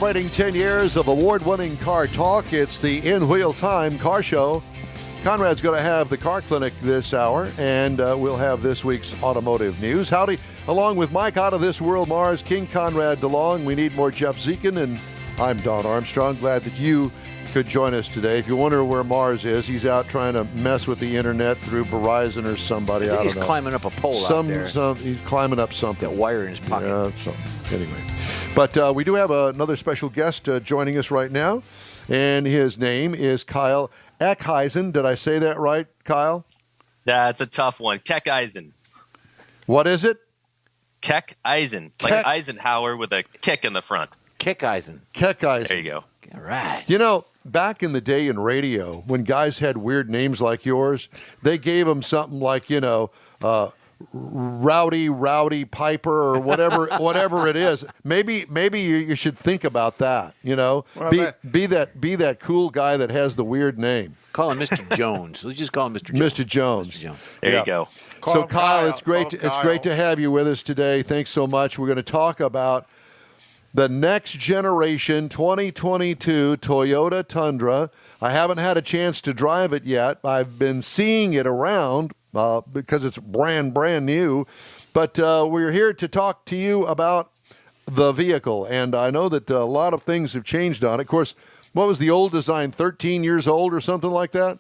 Celebrating 10 years of award-winning car talk, it's the In Wheel Time Car Show. Konrad's going to have the Car Clinic this hour, and we'll have this week's automotive news. Howdy, along with Mike out of this world, Mars, King Konrad DeLong. We need more Jeff Zekin, and I'm Don Armstrong. Glad that you could join us today. If you wonder where Mars is, he's out trying to mess with the internet through Verizon or somebody. I don't know. He's climbing up a pole out there. He's climbing up something. That wire in his pocket. Yeah, so anyway. But we do have another special guest joining us right now, and his name is Kyle Eckeisen. Did I say that right, Kyle? That's a tough one. Eckeisen. What is it? Eckeisen. Like Eisenhower with a kick in the front. Eckeisen. Eckeisen. There you go. All right. You know, back in the day in radio, when guys had weird names like yours, they gave them something like, Rowdy Piper or whatever it is. Maybe you should think about that. Well, be that cool guy that has the weird name. Call him Mr. Jones. Let's just call him Mr. Jones. Mr. Jones. There you go. So Kyle, it's great to have you with us today. Thanks so much. We're going to talk about the next generation 2022 Toyota Tundra. I haven't had a chance to drive it yet. I've been seeing it around because it's brand new. But we're here to talk to you about the vehicle. And I know that a lot of things have changed on it. Of course, what was the old design, 13 years old or something like that?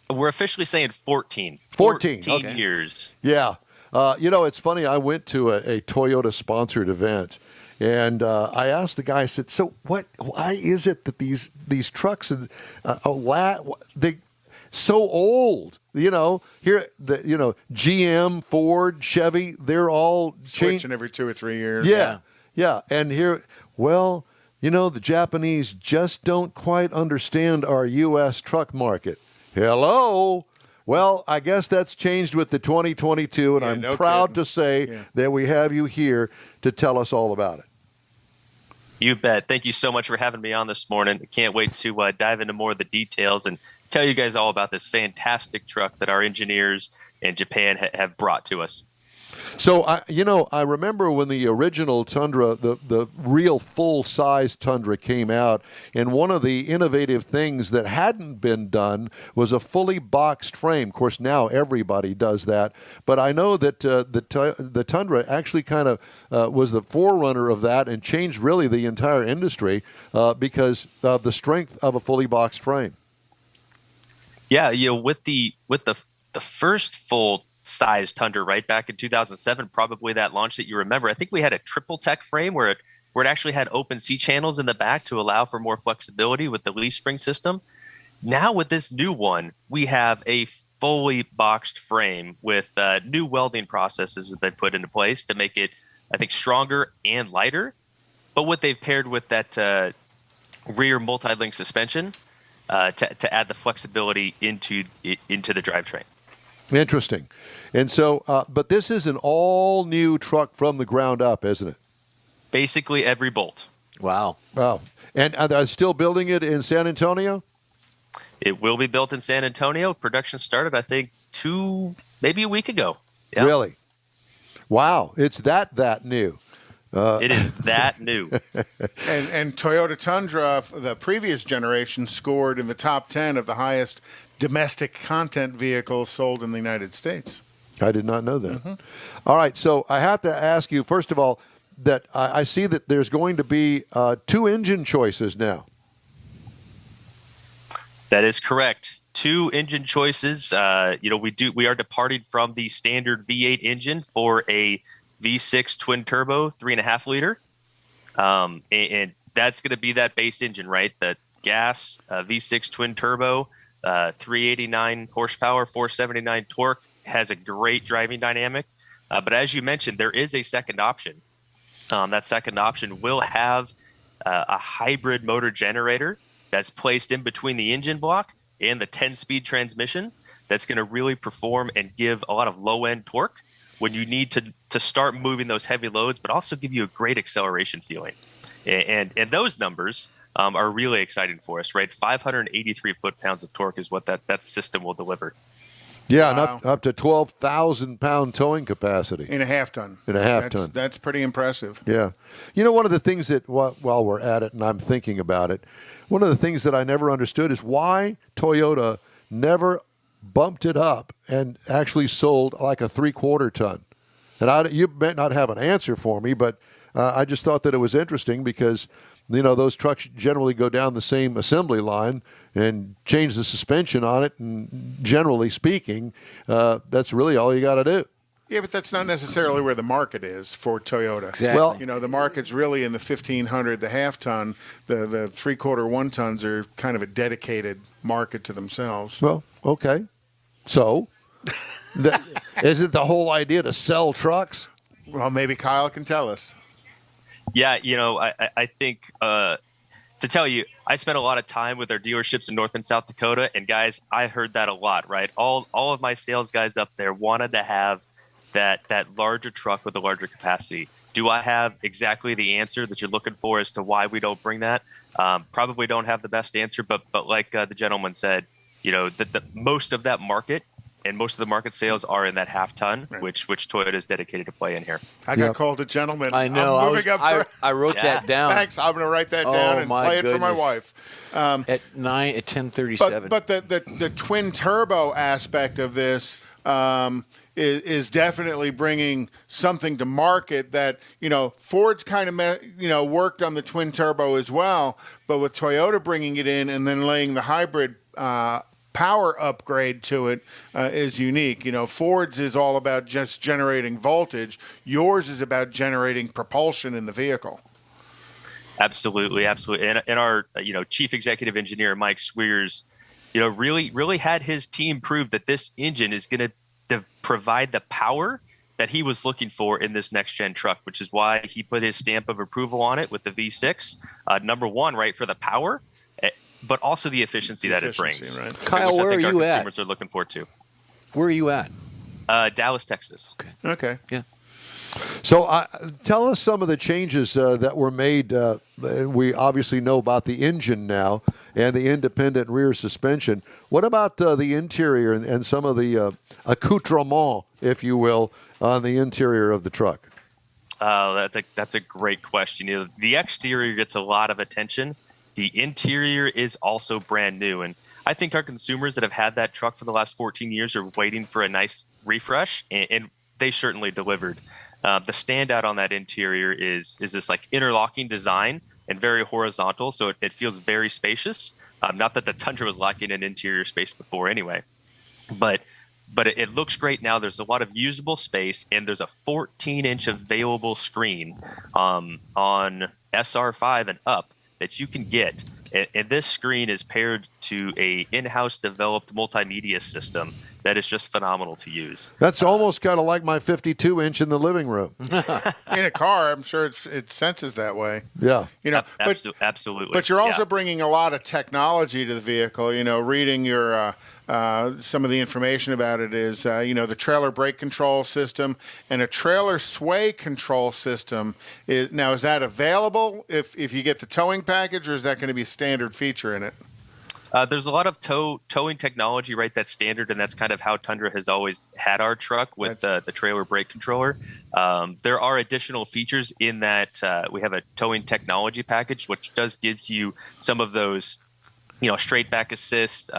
We're officially saying 14. 14 okay. Years. Yeah. It's funny. I went to a Toyota sponsored event. And I asked the guy, I said, so why is it that these trucks are so old? Here, GM, Ford, Chevy, they're all switching every 2 or 3 years. Yeah. And here, the Japanese just don't quite understand our U.S. truck market. Hello. Well, I guess that's changed with the 2022, and I'm proud to say that we have you here to tell us all about it. You bet. Thank you so much for having me on this morning. I can't wait to dive into more of the details and tell you guys all about this fantastic truck that our engineers in Japan have brought to us. So, I remember when the original Tundra, the real full-size Tundra came out, and one of the innovative things that hadn't been done was a fully boxed frame. Of course, now everybody does that. But I know that the Tundra actually kind of was the forerunner of that and changed really the entire industry because of the strength of a fully boxed frame. Yeah, with the first full size Tundra right back in 2007, probably that launch that you remember. I think we had a triple tech frame where it actually had open C channels in the back to allow for more flexibility with the leaf spring system. Now with this new one, we have a fully boxed frame with new welding processes that they put into place to make it, I think, stronger and lighter. But what they've paired with that rear multi-link suspension to add the flexibility into the drivetrain. Interesting. And so, but this is an all-new truck from the ground up, isn't it? Basically every bolt. Wow. And are they still building it in San Antonio? It will be built in San Antonio. Production started, I think, maybe a week ago. Yeah. Really? Wow. It's that new. It is that new. And Toyota Tundra, the previous generation, scored in the top 10 of the highest domestic content vehicles sold in the United States. I did not know that. Mm-hmm. All right, so I have to ask you, first of all, that I see that there's going to be 2 engine choices now. That is correct. 2 engine choices. We are departing from the standard V8 engine for a V6 twin turbo 3.5 liter. And that's going to be that base engine, right? The gas V6 twin turbo, 389 horsepower, 479 torque, has a great driving dynamic. But as you mentioned, there is a second option. That second option will have a hybrid motor generator that's placed in between the engine block and the 10-speed transmission that's going to really perform and give a lot of low-end torque when you need to start moving those heavy loads, but also give you a great acceleration feeling. And those numbers are really exciting for us, right? 583 foot-pounds of torque is what that system will deliver. Yeah, and up to 12,000-pound towing capacity. In a half ton. Ton. That's pretty impressive. Yeah. You know, one of the things that, while we're at it and I'm thinking about it, one of the things that I never understood is why Toyota never bumped it up and actually sold like a 3/4 ton. And you may not have an answer for me, but I just thought that it was interesting because, you know, those trucks generally go down the same assembly line and change the suspension on it. And generally speaking, that's really all you got to do. Yeah, but that's not necessarily where the market is for Toyota. Exactly. Well, You know, the market's really in the 1,500, the half ton. The 3/4 1 tons are kind of a dedicated market to themselves. Well, okay. So, isn't the whole idea to sell trucks? Well, maybe Kyle can tell us. Yeah, you know, I think to tell you, I spent a lot of time with our dealerships in North and South Dakota, and guys, I heard that a lot, right? All of my sales guys up there wanted to have that larger truck with a larger capacity. Do I have exactly the answer that you're looking for as to why we don't bring that? Probably don't have the best answer, but like the gentleman said, you know, the most of that market and most of the market sales are in that half ton, right, which Toyota is dedicated to play in here. I got called a gentleman. I know. I wrote that down. Thanks. I'm going to write that down and play it for my wife. At 10:37. But the twin turbo aspect of this is definitely bringing something to market that, you know, Ford's kind of worked on the twin turbo as well, but with Toyota bringing it in and then laying the hybrid power upgrade to it is unique. You know, Ford's is all about just generating voltage. Yours is about generating propulsion in the vehicle. Absolutely. And our chief executive engineer Mike Swears, you know, really had his team prove that this engine is going to provide the power that he was looking for in this next gen truck, which is why he put his stamp of approval on it with the V6. Number one, right, for the power, but also the efficiency that it brings. Right. Kyle, where are you at? Consumers are looking forward to. Where are you at? Dallas, Texas. Okay. Yeah. So tell us some of the changes that were made. We obviously know about the engine now and the independent rear suspension. What about the interior and some of the accoutrement, if you will, on the interior of the truck? That's a great question. You know, the exterior gets a lot of attention. The interior is also brand new. And I think our consumers that have had that truck for the last 14 years are waiting for a nice refresh, and they certainly delivered. The standout on that interior is this like interlocking design and very horizontal, so it feels very spacious. Not that the Tundra was lacking in interior space before anyway, but it looks great now. There's a lot of usable space, and there's a 14-inch available screen on SR5 and up that you can get. And this screen is paired to a in-house developed multimedia system that is just phenomenal to use. That's almost kind of like my 52-inch in the living room. In a car, I'm sure it senses that way. Yeah. You know, absolutely. But you're also bringing a lot of technology to the vehicle. You know, reading your some of the information about it is, the trailer brake control system and a trailer sway control system. Is that available if you get the towing package, or is that going to be a standard feature in it? There's a lot of towing technology, right? That's standard, and that's kind of how Tundra has always had our truck with the trailer brake controller. There are additional features in that we have a towing technology package, which does give you some of those, straight back assist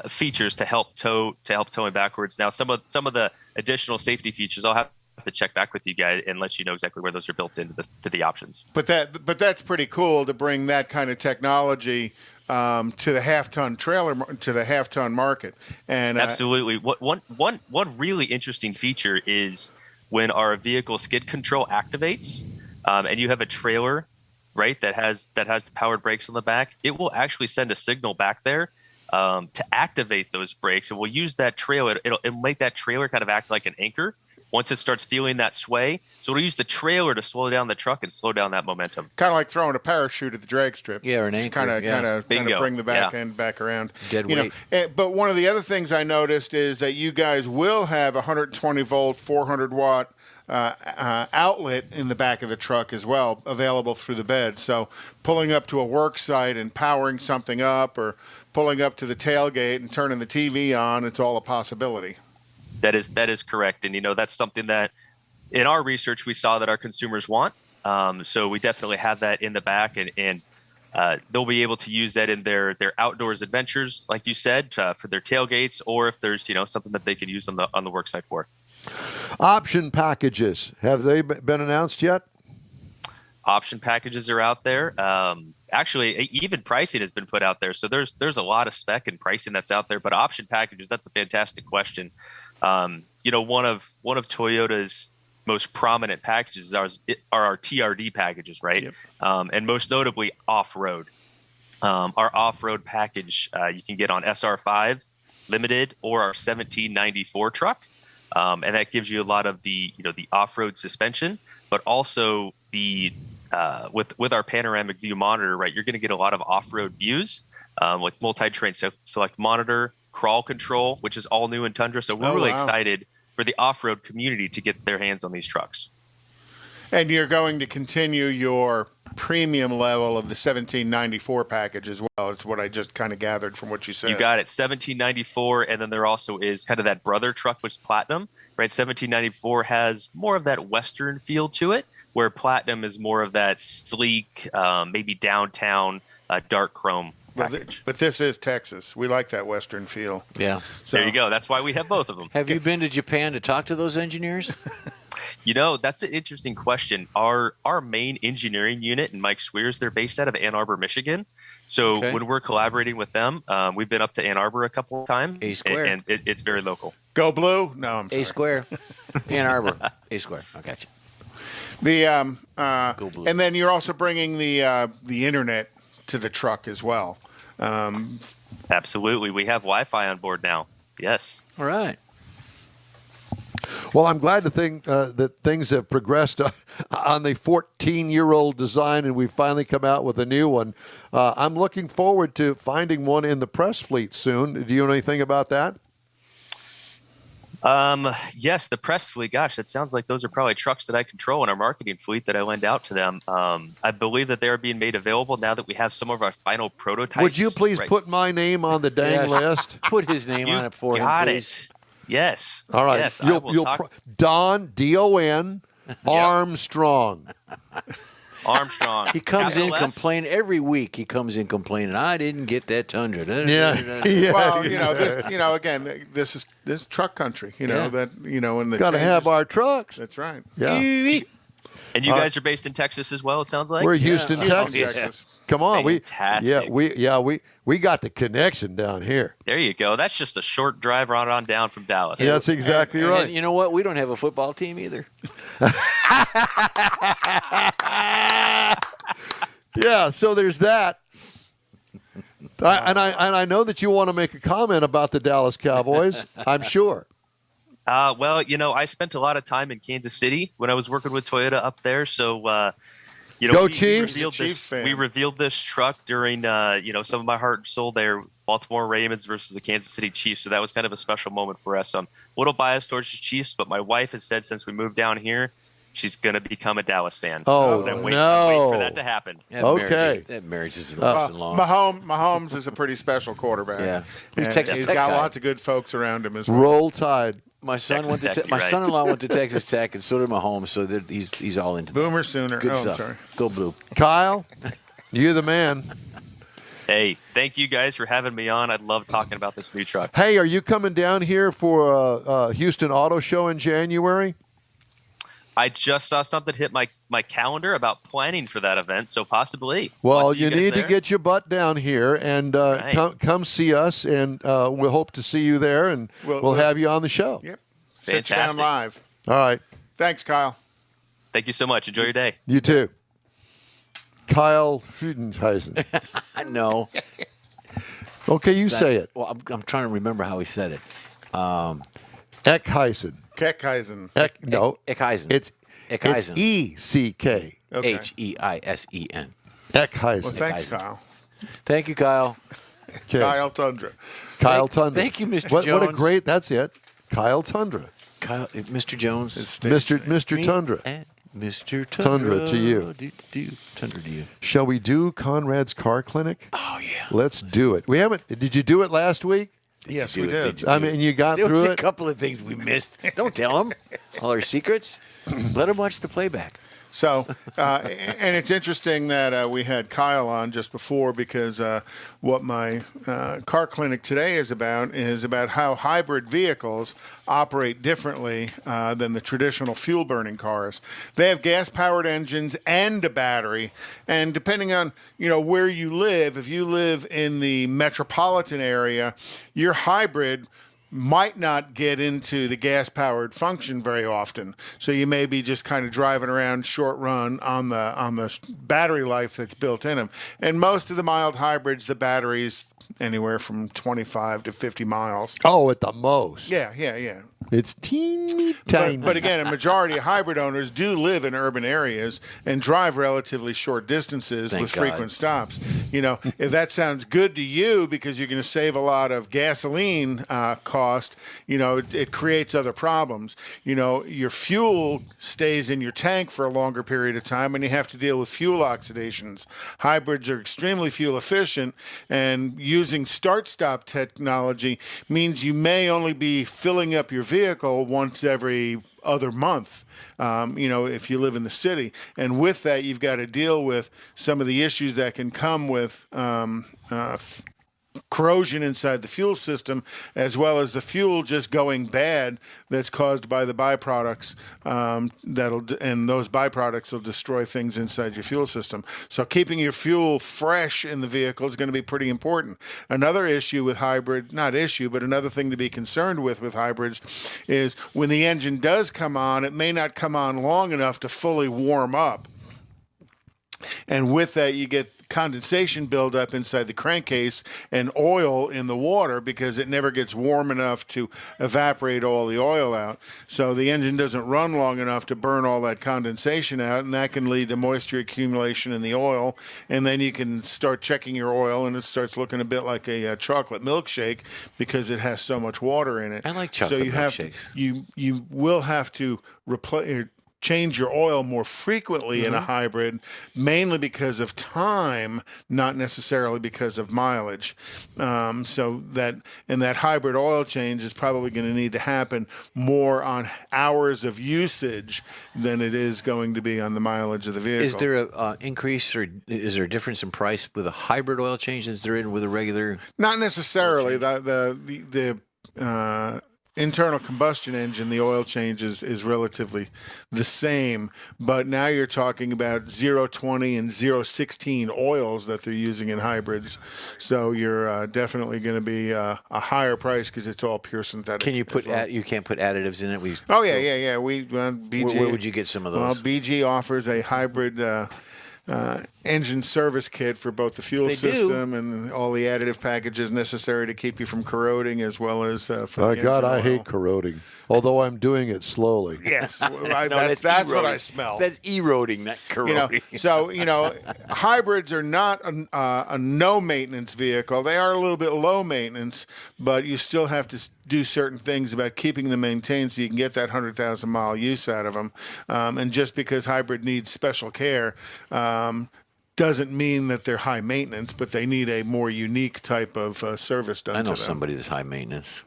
features to help towing backwards. Now, some of the additional safety features, I'll have to check back with you guys and let you know exactly where those are built into the options. But that's pretty cool to bring that kind of technology to the half-ton trailer, to the half-ton market. And absolutely, one really interesting feature is when our vehicle skid control activates, and you have a trailer, right, that has the powered brakes on the back. It will actually send a signal back there to activate those brakes, and we'll use that trailer. It'll make that trailer kind of act like an anchor once it starts feeling that sway. So we'll use the trailer to slow down the truck and slow down that momentum. Kind of like throwing a parachute at the drag strip. Yeah, or an anchor. Kind of bring the back end back around. Dead weight. But one of the other things I noticed is that you guys will have 120 volt, 400 watt outlet in the back of the truck as well, available through the bed. So pulling up to a work site and powering something up, or pulling up to the tailgate and turning the TV on, it's all a possibility. That is correct. And, that's something that in our research we saw that our consumers want. So we definitely have that in the back, and they'll be able to use that in their outdoors adventures, like you said, for their tailgates, or if there's something that they could use on the work site for. Option packages, have they been announced yet? Option packages are out there. Actually, even pricing has been put out there. So there's a lot of spec and pricing that's out there. But option packages, that's a fantastic question. One of Toyota's most prominent packages are our TRD packages, right? Yep. And most notably off-road. Our off-road package you can get on SR5 Limited or our 1794 truck. And that gives you a lot of the off-road suspension, but also the with our panoramic view monitor, right? You're going to get a lot of off-road views, like multi-terrain select monitor, crawl control, which is all new in Tundra. So we're really excited for the off-road community to get their hands on these trucks. And you're going to continue your premium level of the 1794 package as well. It's what I just kind of gathered from what you said. You got it, 1794, and then there also is kind of that brother truck, which is Platinum, right? 1794 has more of that Western feel to it, where Platinum is more of that sleek, maybe downtown, dark chrome package. But this is Texas. We like that Western feel. Yeah. So there you go. That's why we have both of them. Have you been to Japan to talk to those engineers? That's an interesting question. Our main engineering unit and Mike Swears, they're based out of Ann Arbor, Michigan. So when we're collaborating with them, we've been up to Ann Arbor a couple of times. A square. And it's very local. Go Blue? No, I'm sorry. A square. Ann Arbor. A square. I got you. Go Blue. And then you're also bringing the internet to the truck as well. Absolutely. We have Wi-Fi on board now. Yes. All right. Well, I'm glad to think that things have progressed on the 14-year-old design, and we've finally come out with a new one. I'm looking forward to finding one in the press fleet soon. Do you know anything about that? Yes, the press fleet. Gosh, that sounds like those are probably trucks that I control in our marketing fleet that I lend out to them. I believe that they are being made available now that we have some of our final prototypes. Would you please put my name on the dang list? Put his name on it for him, please. Yes. All right. Yes, Don, D-O-N, Armstrong. Armstrong. He comes in complaining every week. He comes in complaining, I didn't get that Tundra. Yeah. Well, again, this is truck country. In the got to have our trucks. That's right. Yeah. And you guys are based in Texas as well, it sounds like? We're Houston, Texas. Come on. Fantastic. We got the connection down here. There you go. That's just a short drive right on down from Dallas. Yeah, that's exactly right. And you know what? We don't have a football team either. Yeah, so there's that. I know that you want to make a comment about the Dallas Cowboys, I'm sure. Well, I spent a lot of time in Kansas City when I was working with Toyota up there. So, Go Chiefs! We revealed this truck during, some of my heart and soul there, Baltimore Ravens versus the Kansas City Chiefs. So that was kind of a special moment for us. I'm a little biased towards the Chiefs, but my wife has said since we moved down here, she's going to become a Dallas fan. Oh, so wait for that to happen. That marriage isn't lasting long. Mahomes is a pretty special quarterback. Yeah. He's got lots of good folks around him as well. Roll Tide. My son-in-law went to Texas Tech, and so did Mahomes. So that he's all into Boomer Sooner. Good I'm stuff. sorry. Go Blue. Kyle, you're the man. Hey, thank you guys for having me on. I love talking about this new truck. Hey, are you coming down here for a Houston Auto Show in January? I just saw something hit my calendar about planning for that event, so possibly. Well, you need to get your butt down here and come see us, and we'll hope to see you there, and we'll have you on the show. Yep. Sit you down live. All right. Thanks, Kyle. Thank you so much. Enjoy your day. You too. Kyle Eckeisen. No. Okay, you say it. Well, I'm trying to remember how he said it. Eckeisen. Eckeisen. Eckeisen. It's Eckeisen. E-C-K. Okay. Heisen. Eckeisen. Well, thanks, Kyle. Thank you, Kyle. Okay. Kyle Tundra. Kyle Tundra. Thank you, Mr. What a Jones. that's it. Kyle Tundra. Kyle, Mr. Jones. Mr. Tundra. Mr. Tundra. Tundra to you. Tundra to you. Shall we do Konrad's Car Clinic? Oh, yeah. Let's do it. We haven't. Did you do it last week? Yes, we did. I mean, you got there through was it. A couple of things we missed. Don't tell them all our secrets. Let them watch the playback. So, and it's interesting that we had Kyle on just before, because what my car clinic today is about how hybrid vehicles operate differently than the traditional fuel-burning cars. They have gas-powered engines and a battery, and depending on where you live, if you live in the metropolitan area, your hybrid might not get into the gas-powered function very often. So you may be just kind of driving around short run on the battery life that's built in them. And most of the mild hybrids, the batteries anywhere from 25 to 50 miles. Oh, at the most. Yeah. It's teeny tiny. But again, a majority of hybrid owners do live in urban areas and drive relatively short distances with frequent stops. If that sounds good to you because you're going to save a lot of gasoline cost, it creates other problems. Your fuel stays in your tank for a longer period of time, and you have to deal with fuel oxidations. Hybrids are extremely fuel efficient, and using start-stop technology means you may only be filling up your vehicle once every other month, if you live in the city. And with that, you've got to deal with some of the issues that can come with corrosion inside the fuel system, as well as the fuel just going bad that's caused by the byproducts, and those byproducts will destroy things inside your fuel system. So keeping your fuel fresh in the vehicle is going to be pretty important. Another issue with another thing to be concerned with hybrids is when the engine does come on, it may not come on long enough to fully warm up. And with that, you get condensation buildup inside the crankcase and oil in the water because it never gets warm enough to evaporate all the oil out. So the engine doesn't run long enough to burn all that condensation out, and that can lead to moisture accumulation in the oil. And then you can start checking your oil, and it starts looking a bit like a chocolate milkshake because it has so much water in it. I like chocolate milkshakes. You will have to change your oil more frequently in a hybrid, mainly because of time, not necessarily because of mileage. So that hybrid oil change is probably going to need to happen more on hours of usage than it is going to be on the mileage of the vehicle. Is there an increase, or is there a difference in price with a hybrid oil change as there is with a regular? Not necessarily. The internal combustion engine, the oil change is relatively the same, but now you're talking about 020 and 016 oils that they're using in hybrids. So you're definitely going to be a higher price because it's all pure synthetic. Can you put you can't put additives in it? Yeah. We BG. Where would you get some of those? Well, BG offers a hybrid engine service kit for both the fuel system and all the additive packages necessary to keep you from corroding, as well as for the God, I oil. hate corroding, although I'm doing it slowly. Yes, that's what I smell. That's eroding, not corroding. Hybrids are not a no maintenance vehicle. They are a little bit low maintenance, but you still have to do certain things about keeping them maintained so you can get that 100,000 mile use out of them. And just because hybrid needs special care doesn't mean that they're high maintenance, but they need a more unique type of service done to them. I know somebody that's high maintenance.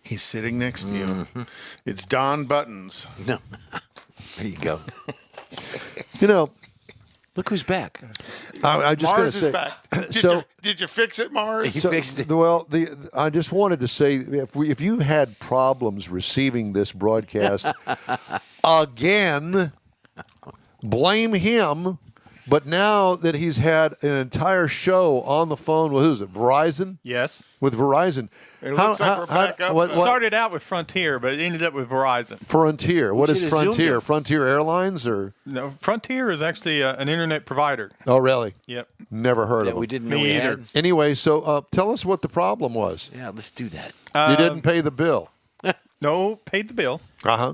He's sitting next to you. It's Don Buttons. No. There you go. Look who's back. I just Mars say, is back. Did you fix it, Mars? He fixed it. Well, I just wanted to say, if you've had problems receiving this broadcast, again, blame him. But now that he's had an entire show on the phone with, who's it, Verizon? Yes. With Verizon. It looks like we're back up. It started out with Frontier, but it ended up with Verizon. Frontier. What is should have zoomed Frontier? it. Frontier Airlines or? No, Frontier is actually an internet provider. Oh, really? Yep. Never heard of That them. we didn't know Me we either. had. Anyway, so tell us what the problem was. Yeah, let's do that. You didn't pay the bill. No, paid the bill. Uh-huh.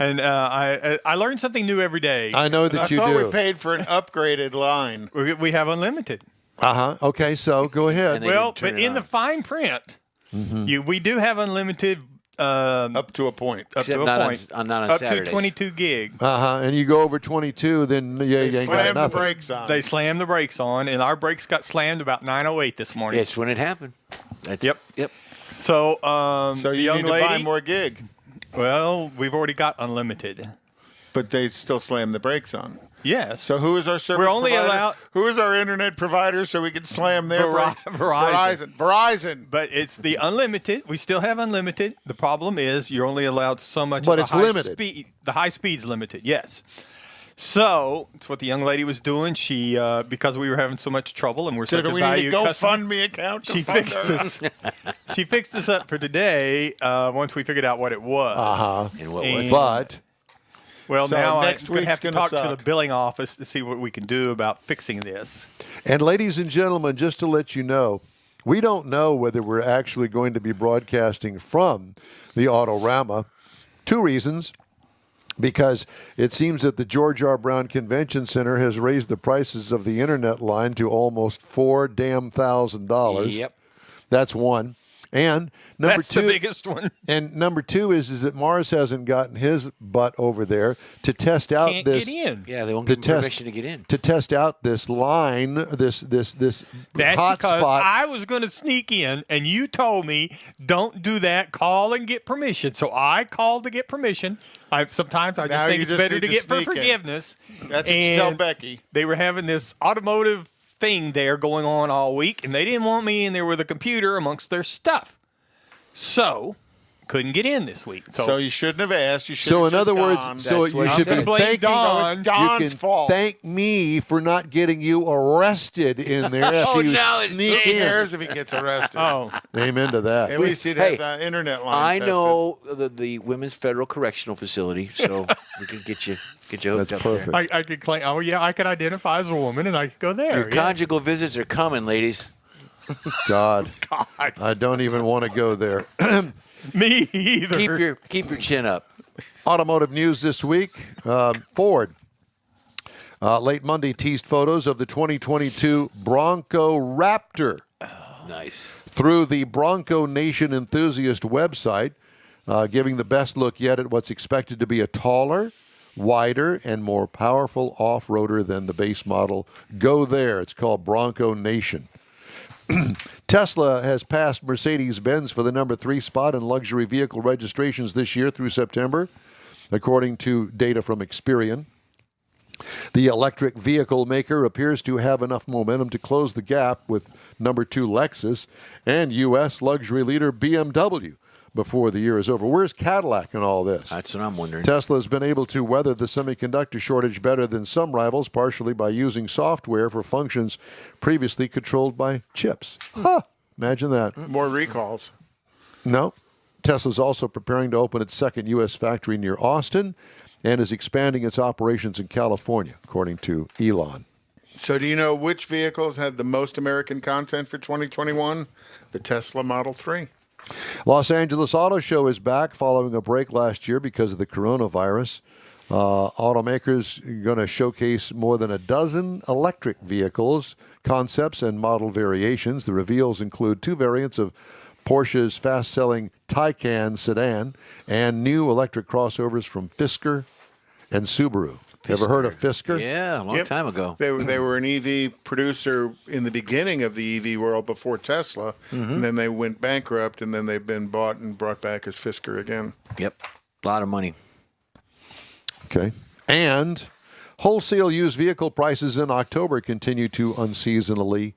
And I learned something new every day. I know that I you thought do. we paid for an upgraded line. We have unlimited. Uh-huh. Okay, so go ahead. And they Well, didn't turn but it in the on. fine print, we do have unlimited Up to a point. Up to a point. Not on up Saturdays. to 22 gig. And you go over 22, then you ain't got Slam the nothing. brakes on. They slammed the brakes on, and our brakes got slammed about 9:08 this morning. It's when it happened. Yep. So, So the you young need to lady. buy more gig. Well, we've already got unlimited. But they still slam the brakes on. Yes. So who is our service We're only provider? allowed- Who is our internet provider so we can slam their brakes? Verizon. Verizon. But it's the unlimited. We still have unlimited. The problem is you're only allowed so much. But of the it's high limited. Speed. The high speed's limited. Yes. So it's what the young lady was doing. She, because we were having so much trouble and we're such Do a we need value a customer, GoFundMe account to she fund fixed our- this. She fixed this up for today. Once we figured out what it was. And what was it? But Well, So now next I'm going to have week's to gonna talk to suck. the billing office to see what we can do about fixing this. And ladies and gentlemen, just to let you know, we don't know whether we're actually going to be broadcasting from the Autorama. 2 reasons. Because it seems that the George R. Brown Convention Center has raised the prices of the internet line to almost $4,000. Yep. That's one. And number That's two, the biggest one. And number 2 is that Mars hasn't gotten his butt over there to test out Can't this. get in. Yeah, they won't to give him permission to get in. To test out this line, this That's hot because spot. I was going to sneak in, and you told me, don't do that. Call and get permission. So I called to get permission. Sometimes I just Now think you it's just better need to to get for sneak in. forgiveness. That's what you And tell Becky. They were having this automotive thing there going on all week, and they didn't want me in there with a computer amongst their stuff. So, couldn't get in this week. So you shouldn't have asked. You should So have in just other words, gone. so That's you what should I'm be gonna blame thanking Don. So it's Don's you can fault. thank me for not getting you arrested in there after you now it's sneak Who in. cares if he gets arrested? Oh, Amen to that. At least he'd Hey, have the internet line I tested. know the Women's Federal Correctional Facility, so we can get you hooked That's up perfect. there. I could claim. Oh yeah, I could identify as a woman, and I could go there. Your yeah. conjugal visits are coming, ladies. God, I don't even want to go there. Me either. Keep your chin up. Automotive news this week. Ford late Monday teased photos of the 2022 Bronco Raptor Nice. through the Bronco Nation enthusiast website, giving the best look yet at what's expected to be a taller, wider, and more powerful off-roader than the base model. Go there. It's called Bronco Nation. Tesla has passed Mercedes-Benz for the number 3 spot in luxury vehicle registrations this year through September, according to data from Experian. The electric vehicle maker appears to have enough momentum to close the gap with number 2 Lexus and U.S. luxury leader BMW before the year is over. Where's Cadillac in all this? That's what I'm wondering. Tesla has been able to weather the semiconductor shortage better than some rivals, partially by using software for functions previously controlled by chips. Huh. Imagine that. More recalls. No. Tesla's also preparing to open its second U.S. factory near Austin and is expanding its operations in California, according to Elon. So do you know which vehicles had the most American content for 2021? The Tesla Model 3. Los Angeles Auto Show is back following a break last year because of the coronavirus. Automakers are going to showcase more than a dozen electric vehicles, concepts, and model variations. The reveals include 2 variants of Porsche's fast-selling Taycan sedan and new electric crossovers from Fisker and Subaru. Ever heard of Fisker? Yeah, a long Yep. time ago. They were an EV producer in the beginning of the EV world before Tesla, and then they went bankrupt, and then they've been bought and brought back as Fisker again. Yep. A lot of money. Okay. And wholesale used vehicle prices in October continue to unseasonably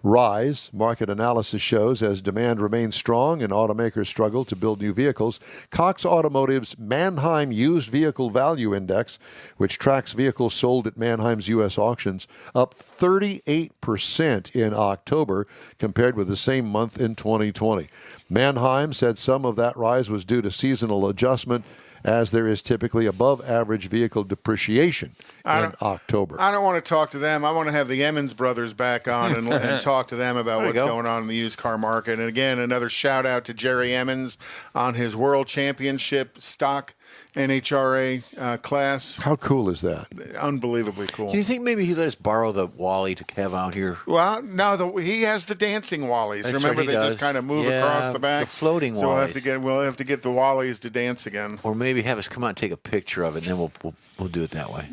rise. Market analysis shows as demand remains strong and automakers struggle to build new vehicles. Cox Automotive's Manheim Used Vehicle Value Index, which tracks vehicles sold at Manheim's U.S. auctions, up 38% in October compared with the same month in 2020. Manheim said some of that rise was due to seasonal adjustment, as there is typically above-average vehicle depreciation in October. I don't want to talk to them. I want to have the Emmons brothers back on and talk to them about what's going on in the used car market. And again, another shout out to Jerry Emmons on his World Championship stock NHRA class. How cool is that? Unbelievably cool. Do you think maybe he let us borrow the Wally to have out here? Well, no, he has the dancing Wallies. That's Remember, right, he they does. just kind of move Yeah, across the back. the floating So Wallies. we'll have to get the Wallies to dance again. Or maybe have us come out and take a picture of it, and then we'll do it that way.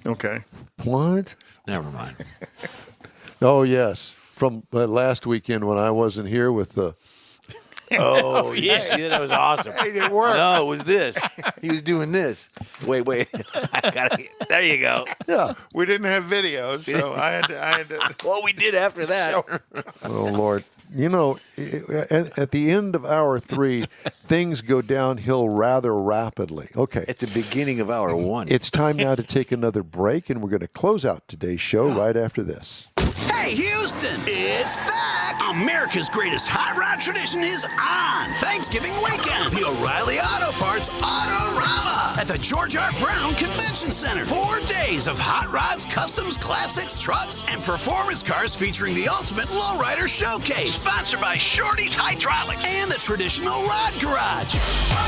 Okay. What? Never mind. Oh, yes. From last weekend when I wasn't here with the... Oh, yes. Yeah, that was awesome. It didn't work. No, it was this. He was doing this. Wait. There you go. Yeah. We didn't have videos, so I had to Well, we did after that. Oh, Lord. You know, at the end of hour 3, things go downhill rather rapidly. Okay. At the beginning of hour 1. It's time now to take another break, and we're going to close out today's show right after this. Hey, Houston, it's back! America's greatest hot rod tradition is on Thanksgiving weekend. The O'Reilly Auto Parts Autorama at the George R. Brown Convention Center. 4 days of hot rods, customs, classics, trucks, and performance cars featuring the ultimate lowrider showcase. Sponsored by Shorty's Hydraulics and the Traditional Rod Garage.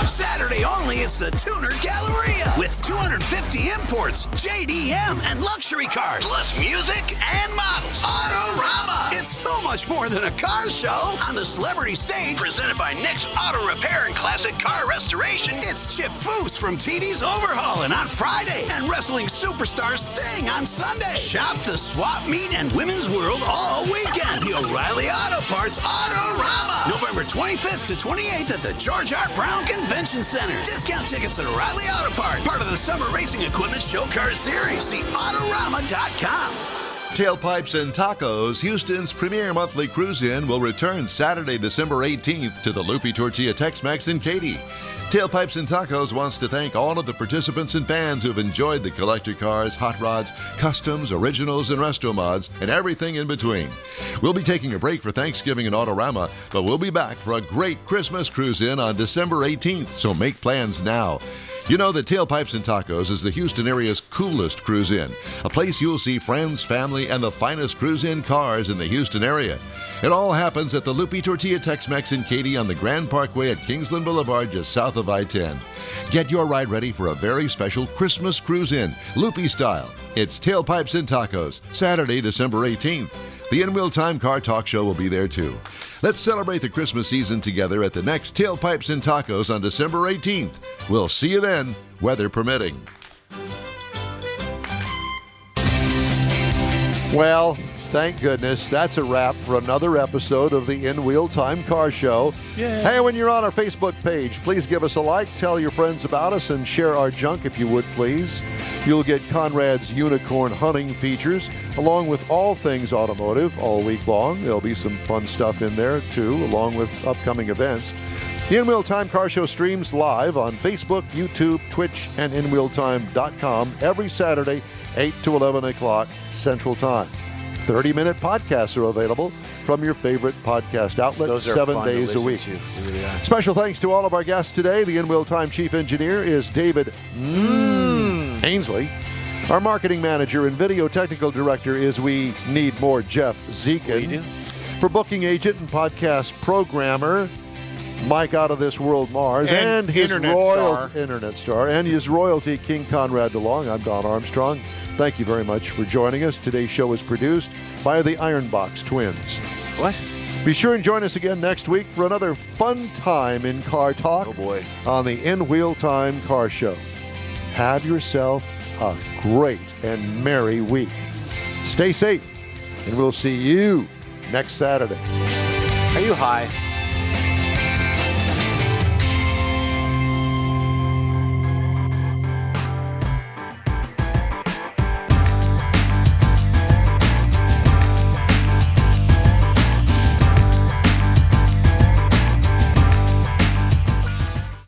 Saturday only, it's the Tuner Galleria with 250 imports, JDM, and luxury cars, plus music and models. Autorama. It's so much more than a car show. On the celebrity stage, presented by Nick's Auto Repair and Classic Car Restoration, it's Chip Foose from TV's Overhauling on Friday and wrestling superstar Sting on Sunday. Shop the swap meet and women's world all weekend. The O'Reilly Auto Parts Autorama. November 25th to 28th at the George R. Brown Convention Center. Discount tickets at O'Reilly Auto Parts. Part of the Summer Racing Equipment Show Car Series. See Autorama.com. Tailpipes and Tacos, Houston's premier monthly cruise-in, will return Saturday, December 18th to the Loopy Tortilla Tex-Mex in Katy. Tailpipes and Tacos wants to thank all of the participants and fans who've enjoyed the collector cars, hot rods, customs, originals, and resto mods, and everything in between. We'll be taking a break for Thanksgiving and Autorama, but we'll be back for a great Christmas cruise-in on December 18th, so make plans now. You know that Tailpipes and Tacos is the Houston area's coolest cruise-in, a place you'll see friends, family, and the finest cruise-in cars in the Houston area. It all happens at the Loopy Tortilla Tex-Mex in Katy on the Grand Parkway at Kingsland Boulevard, just south of I-10. Get your ride ready for a very special Christmas cruise-in, Loopy style. It's Tailpipes and Tacos, Saturday, December 18th. The In-Wheel Time Car Talk Show will be there too. Let's celebrate the Christmas season together at the next Tailpipes and Tacos on December 18th. We'll see you then, weather permitting. Well, thank goodness. That's a wrap for another episode of the In-Wheel Time Car Show. Yay. Hey, when you're on our Facebook page, please give us a like, tell your friends about us, and share our junk if you would, please. You'll get Konrad's unicorn hunting features, along with all things automotive all week long. There'll be some fun stuff in there, too, along with upcoming events. The In-Wheel Time Car Show streams live on Facebook, YouTube, Twitch, and InWheelTime.com every Saturday, 8 to 11 o'clock Central Time. 30-minute podcasts are available from your favorite podcast outlet, Those are 7 fun to days a listen week. to. They really are. Special thanks to all of our guests today. The In-Wheel Time Chief Engineer is David Ainsley. Our Marketing Manager and Video Technical Director is We Need More Jeff Zekin. We do. For Booking Agent and Podcast Programmer, Mike Out of This World Mars, And his Internet star. and his royalty, King Konrad DeLong. I'm Don Armstrong. Thank you very much for joining us. Today's show is produced by the Ironbox Twins. What? Be sure and join us again next week for another fun time in car talk. Oh, boy. On the In-Wheel Time Car Show. Have yourself a great and merry week. Stay safe, and we'll see you next Saturday. Are you high?